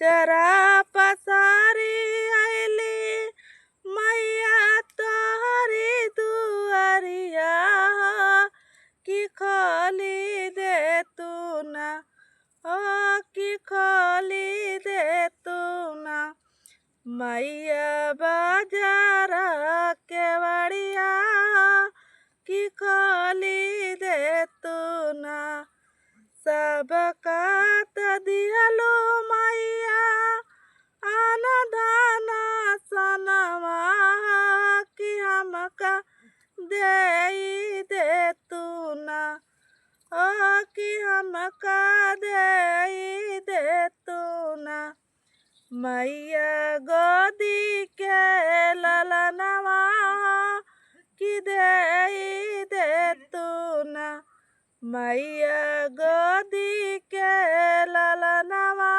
चरा पसारी आइली मैया तोहरी दुआरिया कि खोली दे तू ना ओ कि खोली दे तू ना मैया बाजार के बड़िया कि खोली दे तू ना सबका त दिहलो मैया आना दाना सनवा कि हमका दे तू ना ओ कि हमका दे तू ना मैया गोदी के ललनवा कि दे तू ना मैया गोदी के ललनवा